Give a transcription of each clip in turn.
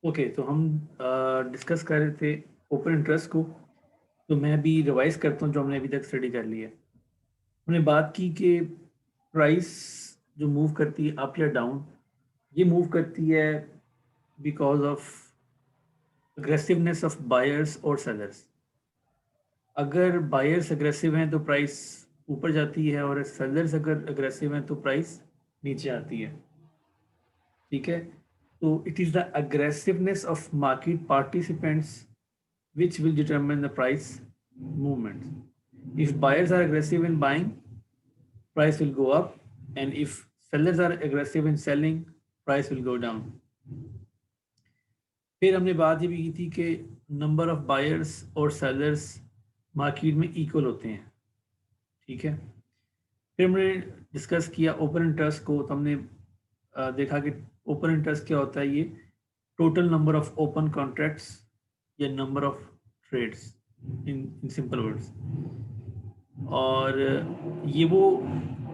Okay, तो हम discuss कर रहे थे ओपन इंटरेस्ट को। तो मैं अभी रिवाइज करता हूँ जो हमने अभी तक स्टडी कर ली है। हमने बात की कि प्राइस जो मूव करती है अप या डाउन, ये मूव करती है because of aggressiveness of buyers और सेलर्स। अगर बायर्स अग्रेसिव हैं तो प्राइस ऊपर जाती है, और सेलर्स अगर अग्रेसिव हैं तो प्राइस नीचे आती है। ठीक है, तो it is the aggressiveness of market participants which will determine the price movements. If buyers are aggressive in buying, price will go up, and if sellers are aggressive in selling, price will go down. फिर हमने बात ये भी की थी कि number of buyers और sellers market में इक्वल होते हैं। ठीक है, फिर हमने डिस्कस किया ओपन इंटरेस्ट को। तो हमने देखा कि ओपन इंटरेस्ट क्या होता है। ये total number of open contracts या number of trades in simple words. और ये वो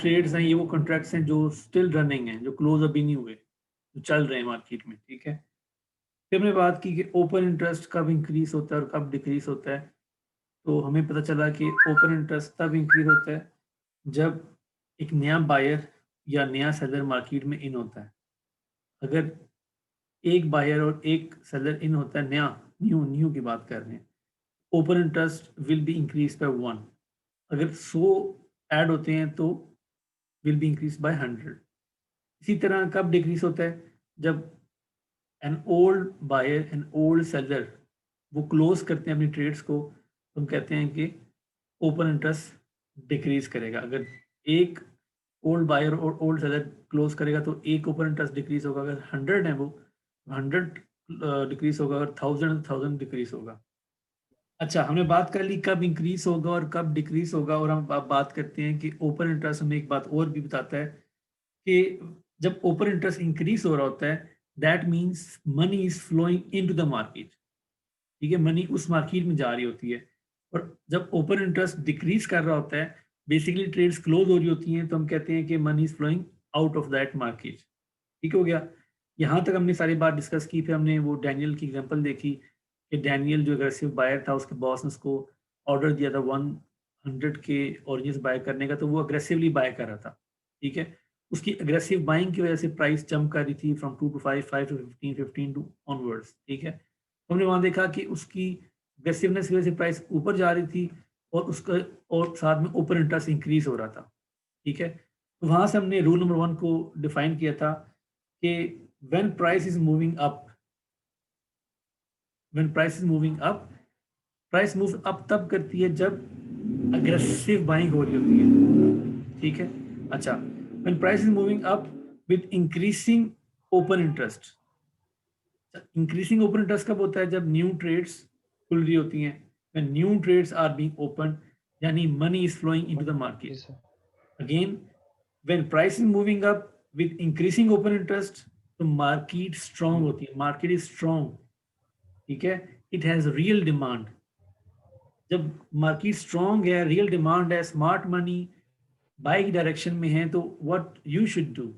ट्रेड्स हैं, ये वो कॉन्ट्रैक्ट्स हैं जो स्टिल रनिंग हैं, जो क्लोज अभी नहीं हुए, जो चल रहे हैं मार्केट में। ठीक है, फिर हमने बात की कि ओपन इंटरेस्ट कब इंक्रीज होता है और कब डिक्रीज होता है। तो हमें पता चला कि ओपन इंटरेस्ट तब इंक्रीज होता है जब एक नया बायर या नया सेलर मार्केट में इन होता है। अगर एक बायर और एक सेलर इन होता है, नया न्यू न्यू की बात कर रहे हैं, open interest will be increase by 1। अगर 100 ऐड होते हैं तो विल बी इंक्रीज बाय 100। इसी तरह कब डिक्रीज होता है, जब an old buyer an old seller वो क्लोज करते हैं अपनी ट्रेड्स को, तो हम कहते हैं कि ओपन इंटरेस्ट डिक्रीज करेगा। अगर एक ओल्ड बायर और ओल्ड सेलर क्लोज करेगा तो एक ओपन इंटरेस्ट डिक्रीज होगा। अगर 100 है वो 100 डिक्रीज होगा, अगर 1000 है तो 1000 डिक्रीज होगा। अच्छा, हमने बात कर ली कब इंक्रीज होगा और कब डिक्रीज होगा, और हम अब बात करते हैं कि ओपन इंटरेस्ट हमें एक बात और भी बताता है कि जब ओपन इंटरेस्ट इंक्रीज हो रहा होता है, that means money is flowing into the market. ठीक है, मनी उस मार्केट में जा रही होती है। और जब ओपन इंटरेस्ट डिक्रीज कर रहा होता है, बेसिकली ट्रेड्स क्लोज हो रही होती हैं, तो हम कहते हैं कि money is flowing out of that market. ठीक हो गया, यहाँ तक हमने सारी बात डिस्कस की। फिर हमने वो डैनियल की एग्जांपल देखी कि डैनियल जो एग्रेसिव बायर था, उसके बॉस ने उसको ऑर्डर दिया था 100 के ऑरेंजेस बाय करने का, तो वो अग्रेसिवली बाय कर रहा था। ठीक है, उसकी अग्रेसिव बाइंग की वजह से प्राइस जंप कर रही थी from 2 to 5, 5 to 15, 15 to onwards. ठीक है, तो हमने वहाँ देखा कि उसकी अग्रेसिवनेस की वजह से प्राइस ऊपर जा रही थी, और उसका और साथ में ओपन इंटरेस्ट इंक्रीज हो रहा था। ठीक है, तो वहाँ से हमने रूल नंबर 1 को डिफाइन किया था कि when price is moving up, when price is moving up, price move up तब करती है जब अग्रेसिव बाइंग हो रही होती है। ठीक है, अच्छा, when price is moving up with increasing open interest. Increasing open interest कब होता है, जब न्यू ट्रेड्स खुल रही होती हैं, when new trades are being open, यानी money is flowing into the जी market. Sir. Again, when price is moving up with increasing open interest, तो मार्केट स्ट्रांग होती है, मार्केट इज स्ट्रांग। ठीक है, इट हैज रियल डिमांड। जब market strong है, real demand है, स्मार्ट मनी बाई की डायरेक्शन में है, तो what you should do,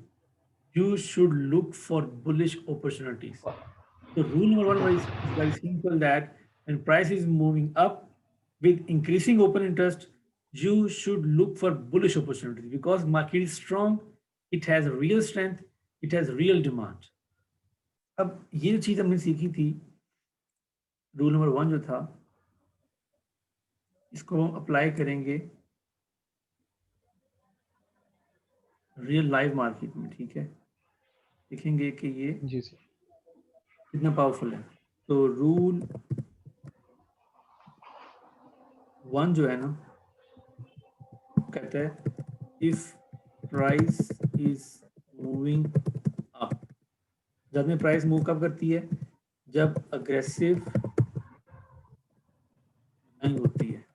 you should look for bullish opportunities. तो rule number 1 is very simple, that when price is moving up with increasing open interest, you should look for bullish opportunities because market is strong, it has real strength, it has real demand. अब ये जो चीज़ हमने सीखी थी, rule number 1 जो था, इसको हम अप्लाई करेंगे रियल लाइव मार्केट में। ठीक है, देखेंगे कि ये जी सर। कितना पावरफुल है। तो रूल 1 जो है ना, कहता है if price is moving up, जब में प्राइस मूव कब करती है, जब अग्रेसिव बाइंग होती है।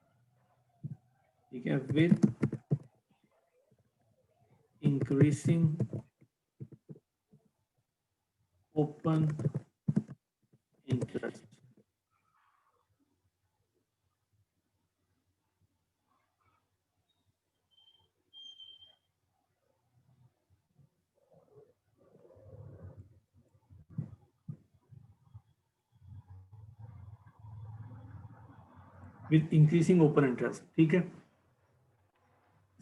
ठीक है, with increasing open interest. With increasing open interest, ठीक है।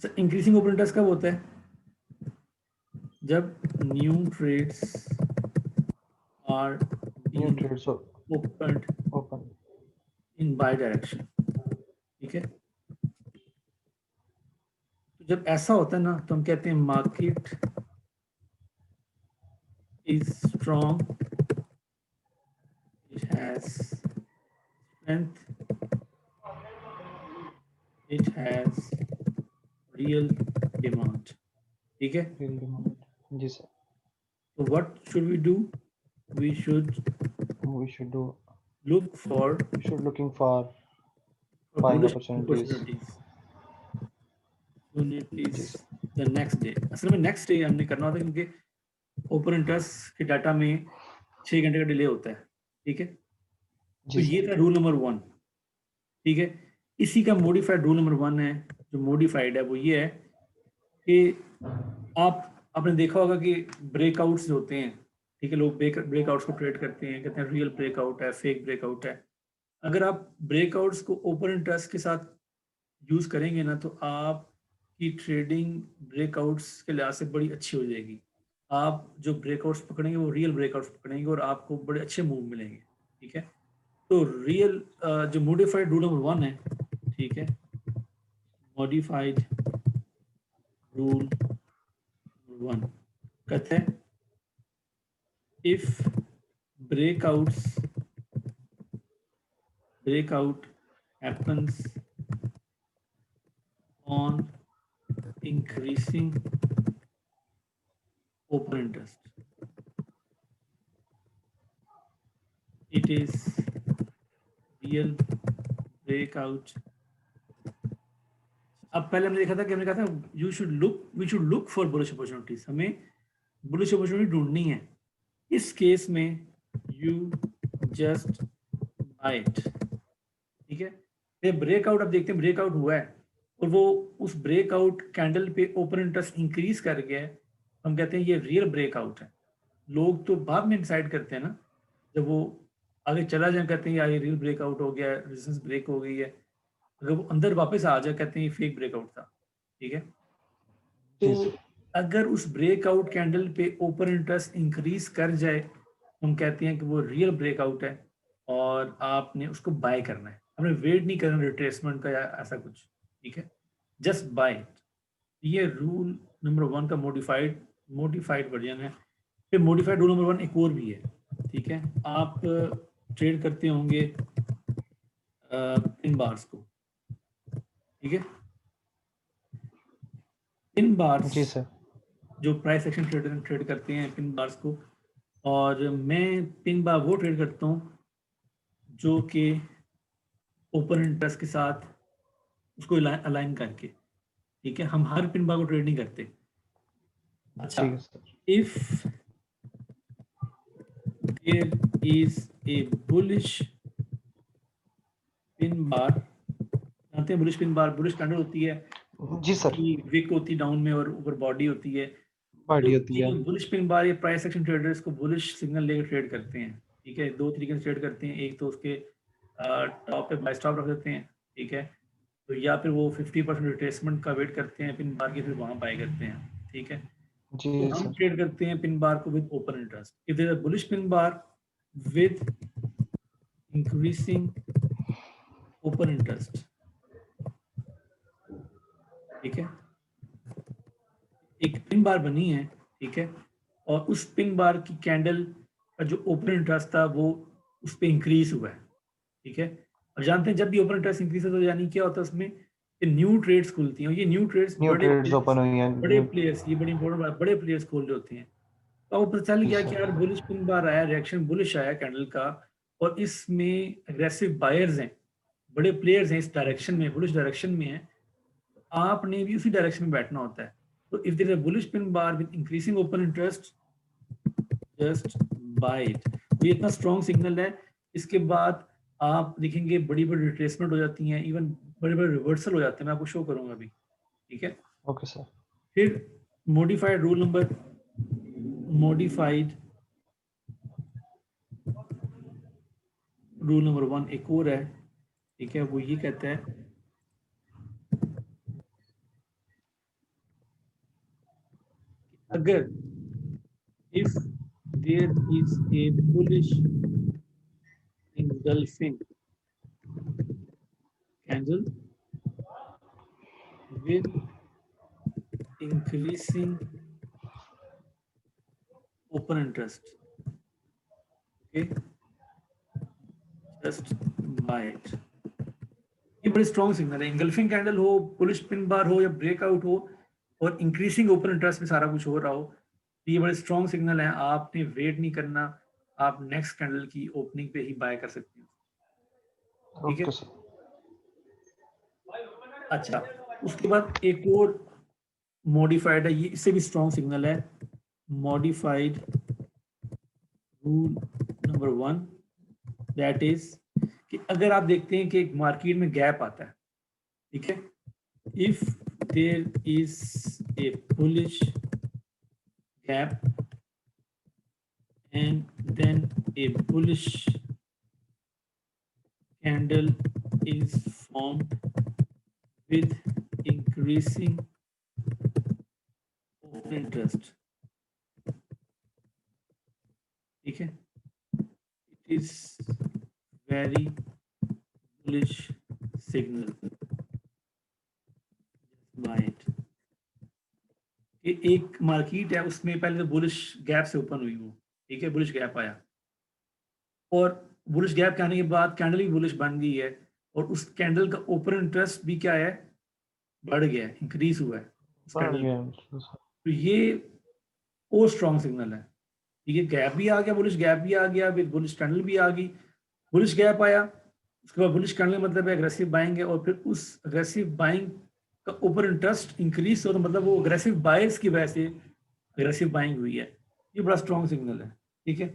सर इंक्रीजिंग ओपन इंटरेस्ट कब होता है? जब new trades are new being trades opened open. In buy direction, ठीक है। तो जब ऐसा होता है ना तो हम कहते हैं market is strong, it has strength, it has real demand, ठीक है। रियल डिमांड, जी सर। तो what should we do? We should we should do, look for we should looking for buying bullish opportunities. opportunities soon it ji is sir, the next day। असल में next day हमने करना होता है क्योंकि open interest के data में 6 घंटे का डिले होता है, ठीक है। तो जी ये सर। था रूल नंबर 1, ठीक है। इसी का मॉडिफाइड रूल नंबर 1 है, जो मॉडिफाइड है वो ये है कि आपने देखा होगा कि ब्रेकआउट्स जो होते हैं, ठीक है, लोग ब्रेकआउट्स को ट्रेड करते हैं, कहते हैं रियल ब्रेकआउट है, फेक ब्रेकआउट है। अगर आप ब्रेकआउट्स को ओपन इंटरेस्ट के साथ यूज करेंगे ना तो आपकी ट्रेडिंग ब्रेकआउट्स के लिहाज से बड़ी अच्छी हो जाएगी। आप जो ब्रेकआउट्स पकड़ेंगे वो रियल ब्रेकआउट्स पकड़ेंगे और आपको बड़े अच्छे मूव मिलेंगे, ठीक है। तो रियल जो मॉडिफाइड रूल नंबर 1 है, ठीक है, मॉडिफाइड रूल नंबर 1 कहते हैं if breakout happens on increasing open interest, it is real breakout। अब पहले हमने देखा था कि हमने कहा था we should look for bullish opportunities, हमें बुलिश अपॉर्चुनिटी ढूंढनी है। इस केस में यू जस्ट बाय इट, ठीक है। ये ब्रेकआउट, अब देखते हैं ब्रेकआउट हुआ है और वो उस ब्रेकआउट कैंडल पे ओपन इंटरेस्ट इंक्रीज कर गया है, हम कहते हैं ये रियल ब्रेकआउट है। लोग तो बाद में डिसाइड करते हैं ना, जब वो आगे चला जाए कहते हैं यार ये रियल ब्रेकआउट हो गया है, रेजिस्टेंस ब्रेक हो गई है। अगर वो अंदर वापस आ जाए कहते हैं ये फेक ब्रेकआउट था, ठीक है। तो जी सर। अगर उस ब्रेकआउट कैंडल पे ओपन इंटरेस्ट इंक्रीज कर जाए तो हम कहते हैं कि वो रियल ब्रेकआउट है और आपने उसको बाय करना है, हमने वेट नहीं करना रिट्रेसमेंट का या ऐसा कुछ, ठीक है, जस्ट बाय इट। ये रूल नंबर 1 का मॉडिफाइड वर्जन है। फिर मॉडिफाइड रूल नंबर 1 एक और भी है, ठीक है। आप ट्रेड करते होंगे पिन बार्स को, ठीक है। पिन बार्स जी सर। जो प्राइस एक्शन ट्रेड करते हैं पिन बार्स को, और मैं पिन बार वो ट्रेड करता हूँ जो कि ओपन इंटरेस्ट के साथ उसको अलाइन करके, ठीक है। हम हर पिन बार को ट्रेड नहीं करते। अच्छा, ठीक है sir. If there is a bullish pin bar, जानते हैं bullish pin bar, bullish candle होती है, जी सर। विक होती है डाउन में और ऊपर बॉडी होती है। तो बॉडी होती है। ये बुलिश पिन बार, ये प्राइस एक्शन ट्रेडर्स को बुलिश सिग्नल लेकर ट्रेड करते हैं, ठीक है। 2 तरीके से ट्रेड करते हैं, एक तो उसके टॉप पे बाय स्टॉप रख देते हैं, ठीक है। तो या फिर वो 50% रिट्रेसमेंट का वेट करते हैं पिन बार की, फिर वहां बाय करते हैं, ठीक है। जी तो हम सर। ट्रेड करते हैं पिन बार को with open interest. If there is a bullish pin bar with increasing open interest, ठीक है, एक पिन बार बनी है, ठीक है, और उस पिन बार की कैंडल का जो ओपन इंटरेस्ट था वो उस पर इंक्रीज हुआ है, ठीक है। और जानते हैं जब भी ओपन इंटरेस्ट इंक्रीज होता है यानी क्या होता है उसमें, न्यू ट्रेड्स खुलती हैं, और ये new trades new trades open हुई हैं। बड़े प्लेयर्स, ये बड़ी इंपॉर्टेंट बात, बड़े प्लेयर्स खोल रहे होते हैं। तो आपको पता चल जी गया कि सर। यार बुलिश पिन बार आया, रिएक्शन बुलिश आया कैंडल का, और इसमें अग्रेसिव बायर्स हैं, बड़े प्लेयर्स हैं इस डायरेक्शन में, बुलिश डायरेक्शन में है। आपने भी उसी डायरेक्शन में बैठना होता है। तो if there is a bullish pin bar with increasing open interest, just buy it. तो ये इतना स्ट्रॉन्ग सिग्नल है। इसके बाद आप देखेंगे बड़ी बड़ी रिट्रेसमेंट हो जाती हैं, इवन बड़े बड़े रिवर्सल हो जाते हैं, मैं आपको शो करूंगा अभी, ठीक है। Okay sir. फिर मॉडिफाइड रूल नंबर 1 एक और है, ठीक है, वो ये कहता है अगर if there is a bullish engulfing candle with increasing open interest, okay, just buy it. ये बड़ी स्ट्रॉन्ग सिग्नल है, इंगल्फिंग कैंडल हो, बुलिश पिन बार हो या ब्रेकआउट हो और इंक्रीजिंग ओपन इंटरेस्ट में सारा कुछ हो रहा हो, ये बड़े स्ट्रॉन्ग सिग्नल है। आपने वेट नहीं करना, आप नेक्स्ट कैंडल की ओपनिंग पे ही बाय कर सकते हो। ठीक है, ओके सर। अच्छा, उसके बाद एक और मॉडिफाइड है, ये इससे भी स्ट्रॉन्ग सिग्नल है, modified rule number 1, that is कि अगर आप देखते हैं कि एक मार्केट में गैप आता है, ठीक है, if there is a bullish gap and then a bullish candle is formed with increasing open interest, ठीक है, it is very bullish signal, buy it। एक मार्केट है, उसमें पहले तो बुलिश गैप से ओपन हुई वो, ठीक है, बुलिश गैप आया और बुलिश गैप के आने के बाद कैंडल भी बुलिश बन गई है और उस कैंडल का ओपन इंटरेस्ट भी क्या है, बढ़ गया है, इंक्रीज हुआ है उस बढ़ कैंडल गया का। सर। तो ये और स्ट्रॉन्ग सिग्नल है, ठीक है, गैप भी आ गया, बुलिश गैप भी आ गया, फिर बुलिश कैंडल भी आ गई, बुलिश गैप आया, उसके बाद बुलिश कैंडल मतलब है अग्रेसिव बाइंग है और फिर उस अग्रेसिव बाइंग का ऊपर इंटरेस्ट इंक्रीज हो, तो मतलब वो अग्रेसिव बायर्स की वजह से अग्रेसिव बाइंग हुई है, ये बड़ा स्ट्रॉन्ग सिग्नल है। ठीक है,